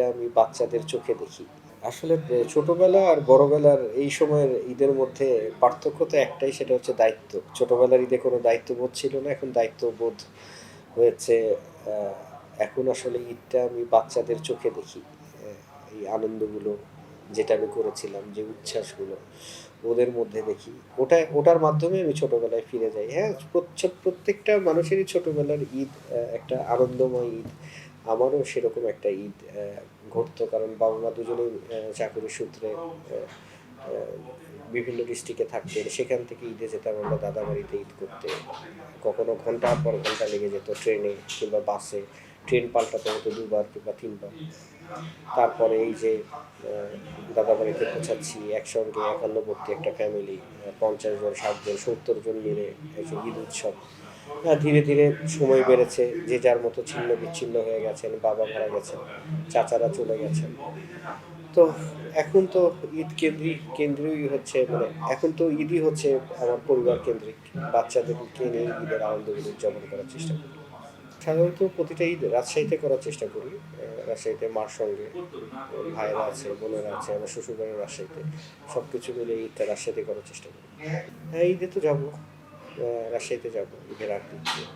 ঈদটা আমি বাচ্চাদের চোখে দেখি। আসলে ছোটবেলা আর বড়বেলার এই সময়ের ঈদের মধ্যে পার্থক্য তো একটাই, সেটা হচ্ছে দায়িত্ব। ছোটবেলার ঈদে কোনো দায়িত্ববোধ ছিল না, এখন দায়িত্ববোধ হয়েছে। আ এখন আসলে ঈদটা আমি বাচ্চাদের চোখে দেখি। অ্যা এই আনন্দগুলো যেটা আমি করেছিলাম, যে উচ্ছ্বাসগুলো ওদের মধ্যে দেখি। ওটার মাধ্যমে আমি ছোটবেলায় ফিরে যাই। হ্যাঁ, প্রত্যেকটা মানুষেরই ছোটবেলার ঈদ একটা আনন্দময় ঈদ। আমারও সেরকম একটা ঈদ ঘটতো, কারণ বাবা-মা দুজনেই চাকরির সূত্রে অ্যা বিভিন্ন ডিস্ট্রিক্টে থাকতেন। সেখান থেকে ঈদে যেতাম আমরা দাদাবাড়িতে ঈদ করতে। কখনো ঘন্টার পর ঘন্টা লেগে যেত ট্রেনে কিংবা বাসে। ট্রেন পাল্টাতে হতো ২ বার কিংবা ৩ বার। তারপরে এই যে দাদাবাড়িতে পৌঁছাচ্ছি, একসঙ্গে একান্নবর্তী একটা ফ্যামিলি, ৫০ জন, ৬০ জন, ৭০ জন মিলে এই যে ঈদ উৎসব। ধীরে, ধীরে সময় বেড়েছে। যে যার মতো ছিন্ন-বিচ্ছিন্ন হয়ে গেছেন, বাবা মারা গেছেন, চাচারা চলে গেছেন। তো এখন তো ঈদ কেন্দ্রীয়ই হচ্ছে, মানে এখন তো ঈদই হচ্ছে আমার পরিবার কেন্দ্রিক। বাচ্চাদেরকে নিয়ে ঈদের আনন্দগুলো উদযাপন করার চেষ্টা করি। সাধারণত প্রতিটা ঈদ রাজশাহীতে করার চেষ্টা করি। রাজশাহীতে মার সঙ্গে। ভাইয়েরা আছে, বোনেরা আছে, আমার শ্বশুরবাড়িও রাজশাহীতে। সবকিছু মিলে ঈদটা রাজশাহীতে করার চেষ্টা করি। হ্যাঁ, ঈদে তো যাবো। রাজশাহীতে যাবো ঈদের আগের দিন।